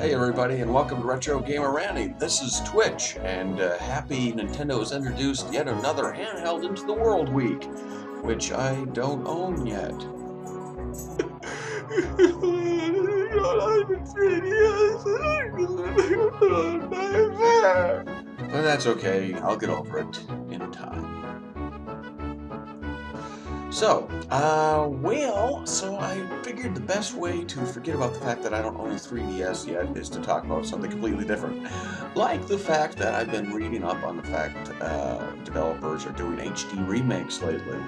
Hey everybody, and welcome to Retro Gamer Ranting. This is Twitch, and happy Nintendo has introduced yet another handheld into the world week, which I don't own yet. But that's okay, I'll get over it in time. So I figured the best way to forget about the fact that I don't own a 3DS yet is to talk about something completely different. Like the fact that I've been reading up on the fact developers are doing HD remakes lately,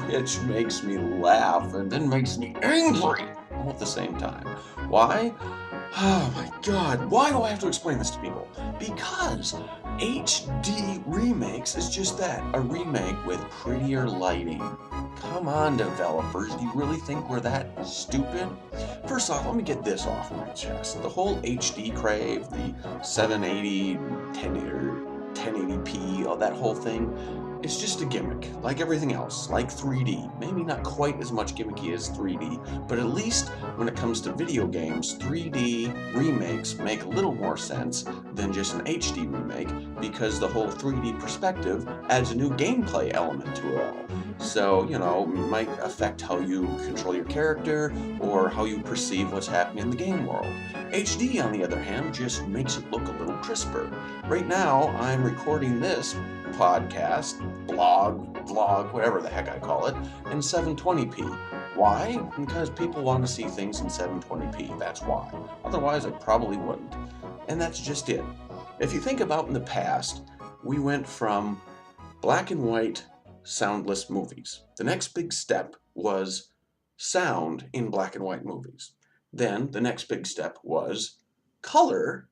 which makes me laugh and then makes me angry all at the same time. Why? Oh my god, why do I have to explain this to people? Because HD remakes is just that, a remake with prettier lighting. Come on, developers, do you really think we're that stupid? First off, let me get this off my chest. The whole HD crave, the 780, 1080p, all that whole thing, it's just a gimmick, like everything else, like 3D. Maybe not quite as much gimmicky as 3D, but at least when it comes to video games, 3D remakes make a little more sense than just an HD remake, because the whole 3D perspective adds a new gameplay element to it all. So, you know, it might affect how you control your character or how you perceive what's happening in the game world. HD, on the other hand, just makes it look a little crisper. Right now, I'm recording this podcast, vlog, whatever the heck I call it, in 720p. Why? Because people want to see things in 720p, that's why. Otherwise, I probably wouldn't. And that's just it. If you think about in the past, we went from black and white, soundless movies. The next big step was sound in black and white movies. Then the next big step was color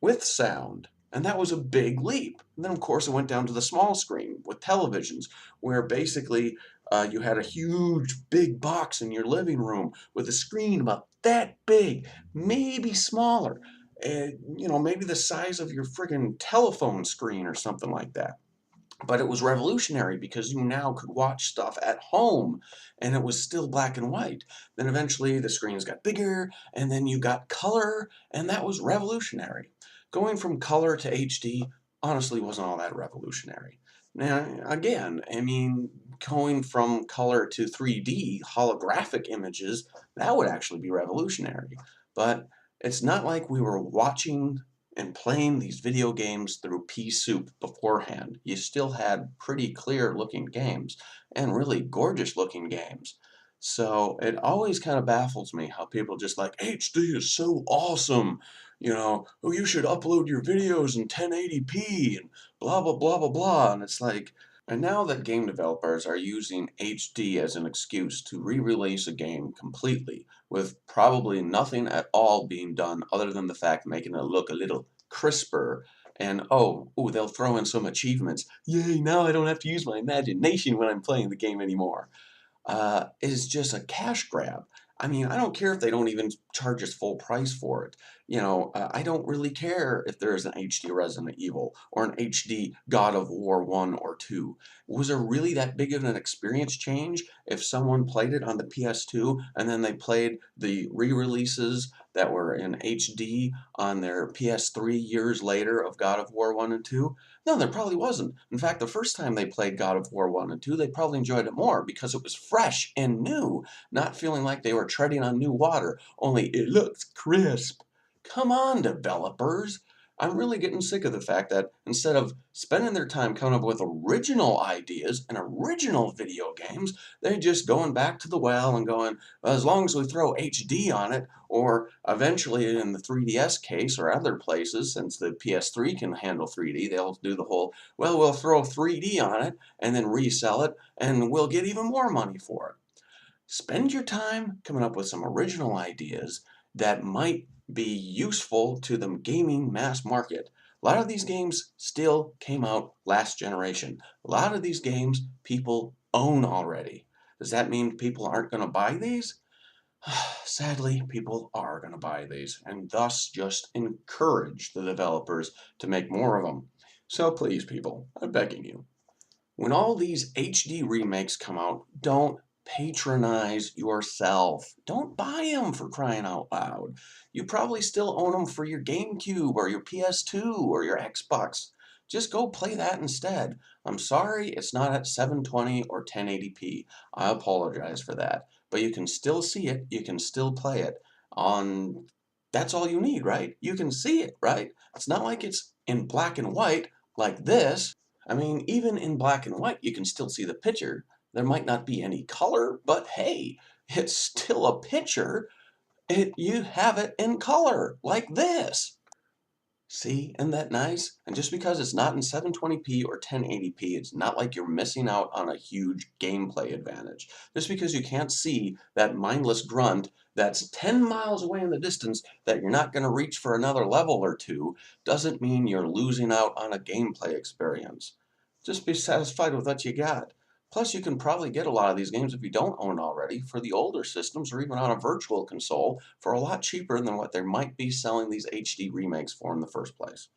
with sound. And that was a big leap. And then, of course, it went down to the small screen with televisions, where basically you had a huge, big box in your living room with a screen about that big, maybe smaller. Maybe the size of your friggin' telephone screen or something like that. But it was revolutionary because you now could watch stuff at home and it was still black and white. Then eventually the screens got bigger and then you got color, and that was revolutionary. Going from color to HD honestly wasn't all that revolutionary. Now, again, I mean, going from color to 3D holographic images, that would actually be revolutionary. But it's not like we were watching and playing these video games through pea soup beforehand. You still had pretty clear looking games and really gorgeous looking games. So it always kind of baffles me how people just like, HD is so awesome. Oh, you should upload your videos in 1080p and blah, blah, blah, blah, blah. And it's like, and now that game developers are using HD as an excuse to re-release a game completely, with probably nothing at all being done other than the fact making it look a little crisper, and they'll throw in some achievements. Yay, now I don't have to use my imagination when I'm playing the game anymore. Is just a cash grab. I mean, I don't care if they don't even charge us full price for it. I don't really care if there's an HD Resident Evil or an HD God of War 1 or 2. Was there really that big of an experience change if someone played it on the PS2 and then they played the re-releases that were in HD on their PS3 years later of God of War 1 and 2? No, there probably wasn't. In fact, the first time they played God of War 1 and 2, they probably enjoyed it more because it was fresh and new, not feeling like they were treading on new water, only it looks crisp. Come on, developers. I'm really getting sick of the fact that instead of spending their time coming up with original ideas and original video games, they're just going back to the well and going, well, as long as we throw HD on it, or eventually in the 3DS case or other places, since the PS3 can handle 3D, they'll do the whole, well, we'll throw 3D on it and then resell it, and we'll get even more money for it. Spend your time coming up with some original ideas that might be useful to the gaming mass market. A lot of these games still came out last generation. A lot of these games people own already. Does that mean people aren't going to buy these? Sadly, people are going to buy these, and thus just encourage the developers to make more of them. So please, people, I'm begging you, when all these HD remakes come out, don't Patronize yourself. Don't buy them, for crying out loud. You probably still own them for your GameCube or your PS2 or your Xbox. Just go play that instead. I'm sorry it's not at 720 or 1080p. I apologize for that. But you can still see it. You can still play it on. That's all you need, right? You can see it, right? It's not like it's in black and white like this. I mean, even in black and white, you can still see the picture. There might not be any color, but hey, it's still a picture. You have it in color, like this. See, isn't that nice? And just because it's not in 720p or 1080p, it's not like you're missing out on a huge gameplay advantage. Just because you can't see that mindless grunt that's 10 miles away in the distance that you're not going to reach for another level or two, doesn't mean you're losing out on a gameplay experience. Just be satisfied with what you got. Plus, you can probably get a lot of these games if you don't own already for the older systems or even on a virtual console for a lot cheaper than what they might be selling these HD remakes for in the first place.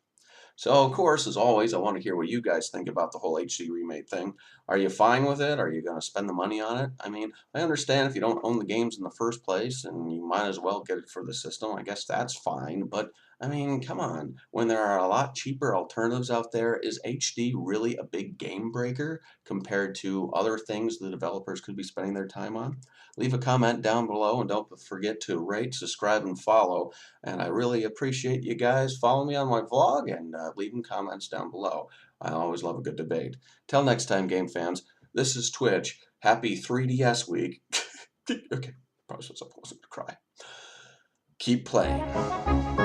So, of course, as always, I want to hear what you guys think about the whole HD remake thing. Are you fine with it? Are you going to spend the money on it? I mean, I understand if you don't own the games in the first place and you might as well get it for the system. I guess that's fine. But, I mean, come on. When there are a lot cheaper alternatives out there, is HD really a big game breaker compared to other things the developers could be spending their time on? Leave a comment down below and don't forget to rate, subscribe, and follow. And I really appreciate you guys following me on my vlog and leaving comments down below. I always love a good debate. Till next time, game fans, this is Twitch. Happy 3DS week. Okay, probably supposed to cry. Keep playing.